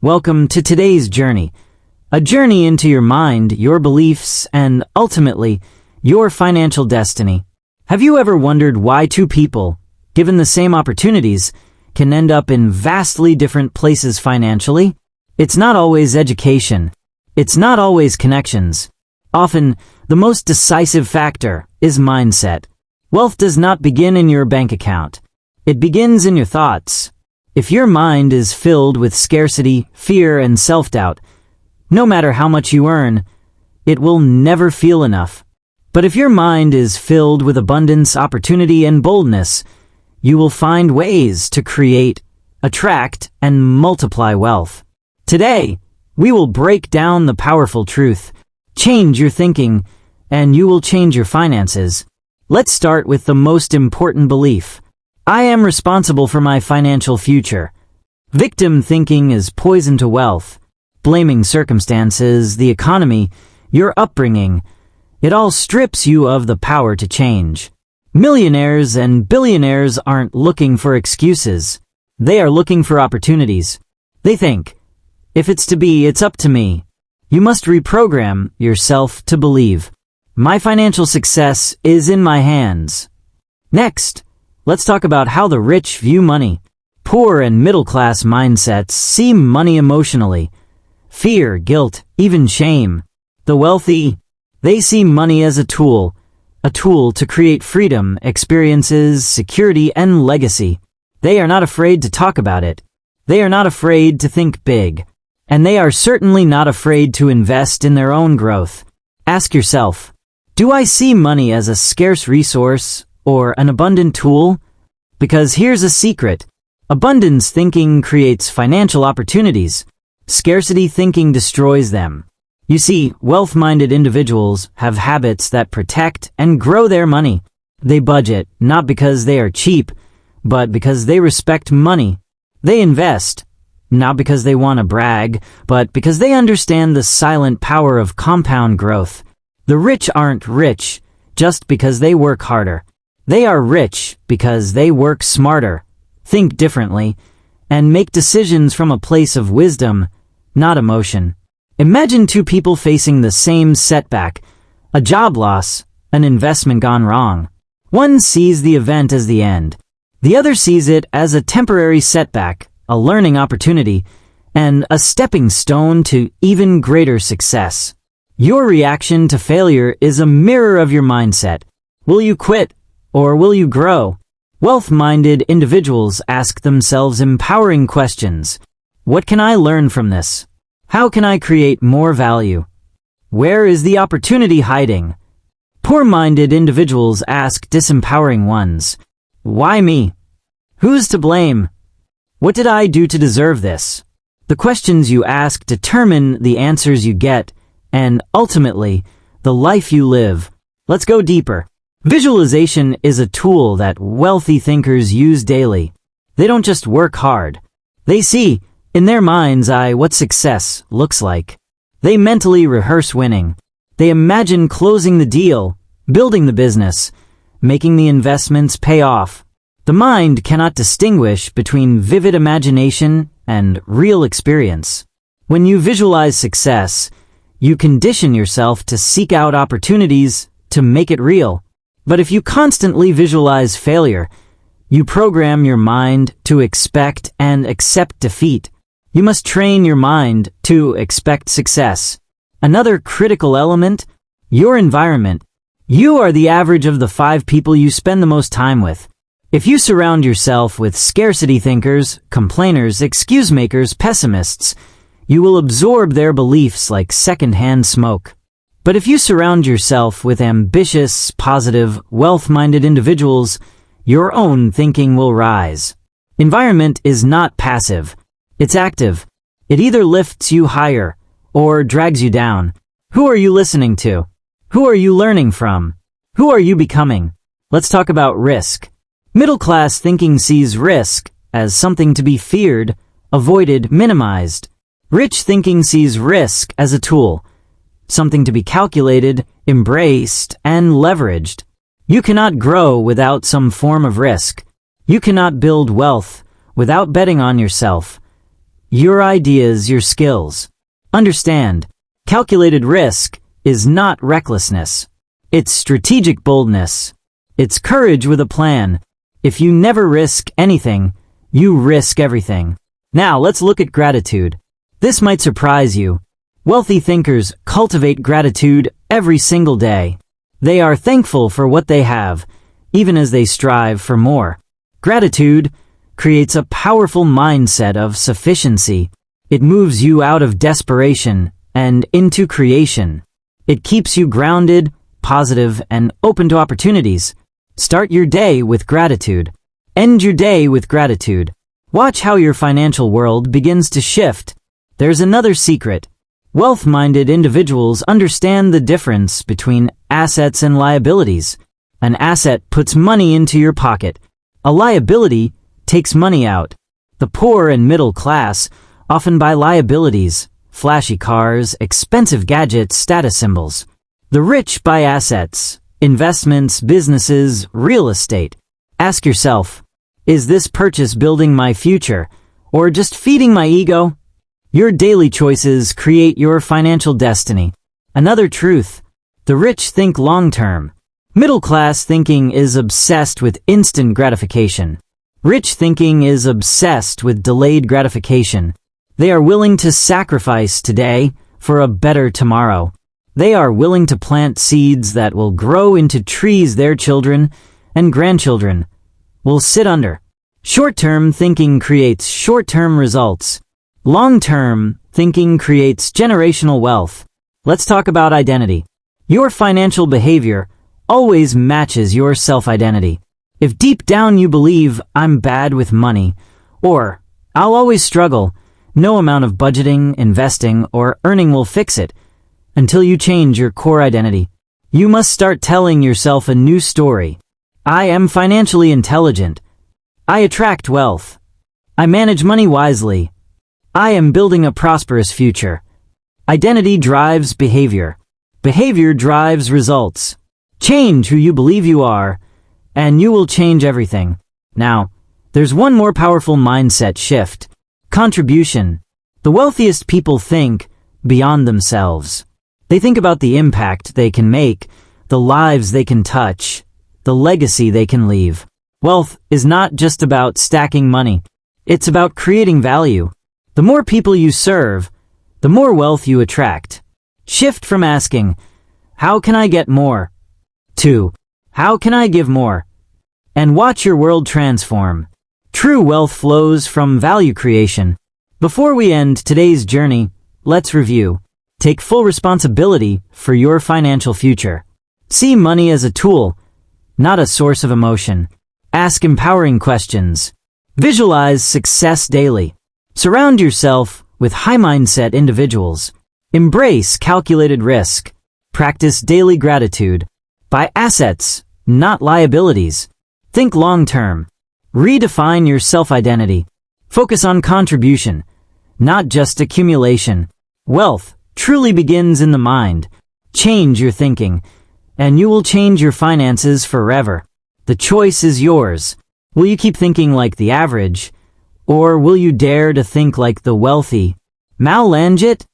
Welcome to today's journey. A journey into your mind, your beliefs, and ultimately, your financial destiny. Have you ever wondered why two people, given the same opportunities, can end up in vastly different places financially? It's not always education. It's not always connections. Often, the most decisive factor is mindset. Wealth does not begin in your bank account. It begins in your thoughts. If your mind is filled with scarcity, fear, and self-doubt, no matter how much you earn, it will never feel enough. But if your mind is filled with abundance, opportunity, and boldness, you will find ways to create, attract, and multiply wealth. Today, we will break down the powerful truth, change your thinking, and you will change your finances. Let's start with the most important belief. I am responsible for my financial future. Victim thinking is poison to wealth. Blaming circumstances, the economy, your upbringing, it all strips you of the power to change. Millionaires and billionaires aren't looking for excuses. They are looking for opportunities. They think, if it's to be, it's up to me. You must reprogram yourself to believe, my financial success is in my hands. Next, let's talk about how the rich view money. Poor and middle-class mindsets see money emotionally. Fear, guilt, even shame. The wealthy, they see money as a tool to create freedom, experiences, security, and legacy. They are not afraid to talk about it. They are not afraid to think big. And they are certainly not afraid to invest in their own growth. Ask yourself, do I see money as a scarce resource or an abundant tool? Because here's a secret. Abundance thinking creates financial opportunities. Scarcity thinking destroys them. You see, wealth-minded individuals have habits that protect and grow their money. They budget, not because they are cheap, but because they respect money. They invest, not because they want to brag, but because they understand the silent power of compound growth. The rich aren't rich just because they work harder. They are rich because they work smarter, think differently, and make decisions from a place of wisdom, not emotion. Imagine two people facing the same setback, a job loss, an investment gone wrong. One sees the event as the end. The other sees it as a temporary setback, a learning opportunity, and a stepping stone to even greater success. Your reaction to failure is a mirror of your mindset. Will you quit, or will you grow? Wealth-minded individuals ask themselves empowering questions. What can I learn from this? How can I create more value? Where is the opportunity hiding? Poor-minded individuals ask disempowering ones. Why me? Who's to blame? What did I do to deserve this? The questions you ask determine the answers you get, and ultimately, the life you live. Let's go deeper. Visualization is a tool that wealthy thinkers use daily. They don't just work hard. They see, in their mind's eye, what success looks like. They mentally rehearse winning. They imagine closing the deal, building the business, making the investments pay off. The mind cannot distinguish between vivid imagination and real experience. When you visualize success, you condition yourself to seek out opportunities to make it real. But if you constantly visualize failure, you program your mind to expect and accept defeat. You must train your mind to expect success. Another critical element, your environment. You are the average of the 5 people you spend the most time with. If you surround yourself with scarcity thinkers, complainers, excuse makers, pessimists, you will absorb their beliefs like second-hand smoke. But if you surround yourself with ambitious, positive, wealth-minded individuals, your own thinking will rise. Environment is not passive. It's active. It either lifts you higher or drags you down. Who are you listening to? Who are you learning from? Who are you becoming? Let's talk about risk. Middle-class thinking sees risk as something to be feared, avoided, minimized. Rich thinking sees risk as a tool, something to be calculated, embraced, and leveraged. You cannot grow without some form of risk. You cannot build wealth without betting on yourself. your ideas, your skills. Understand, calculated risk is not recklessness. It's strategic boldness. It's courage with a plan. If you never risk anything, you risk everything. Now let's look at gratitude. This might surprise you. Wealthy thinkers cultivate gratitude every single day. They are thankful for what they have, even as they strive for more. Gratitude creates a powerful mindset of sufficiency. It moves you out of desperation and into creation. It keeps you grounded, positive, and open to opportunities. Start your day with gratitude. End your day with gratitude. Watch how your financial world begins to shift. There's another secret. Wealth-minded individuals understand the difference between assets and liabilities. An asset puts money into your pocket. A liability takes money out. The poor and middle class often buy liabilities, flashy cars, expensive gadgets, status symbols. The rich buy assets, investments, businesses, real estate. Ask yourself, is this purchase building my future or just feeding my ego? Your daily choices create your financial destiny. Another truth, the rich think long-term. Middle-class thinking is obsessed with instant gratification. Rich thinking is obsessed with delayed gratification. They are willing to sacrifice today for a better tomorrow. They are willing to plant seeds that will grow into trees their children and grandchildren will sit under. Short-term thinking creates short-term results. Long-term thinking creates generational wealth. Let's talk about identity. Your financial behavior always matches your self-identity. If deep down you believe, I'm bad with money, or I'll always struggle, no amount of budgeting, investing, or earning will fix it. Until you change your core identity, you must start telling yourself a new story. I am financially intelligent. I attract wealth. I manage money wisely. I am building a prosperous future. Identity drives behavior. Behavior drives results. Change who you believe you are, and you will change everything. Now, there's one more powerful mindset shift. Contribution. The wealthiest people think beyond themselves. They think about the impact they can make, the lives they can touch, the legacy they can leave. Wealth is not just about stacking money. It's about creating value. The more people you serve, the more wealth you attract. Shift from asking, how can I get more? To, how can I give more? And watch your world transform. True wealth flows from value creation. Before we end today's journey, let's review. Take full responsibility for your financial future. See money as a tool, not a source of emotion. Ask empowering questions. Visualize success daily. Surround yourself with high-mindset individuals. Embrace calculated risk. Practice daily gratitude. Buy assets, not liabilities. Think long-term. Redefine your self-identity. Focus on contribution, not just accumulation. Wealth truly begins in the mind. Change your thinking, and you will change your finances forever. The choice is yours. Will you keep thinking like the average, or will you dare to think like the wealthy? Mal Langet?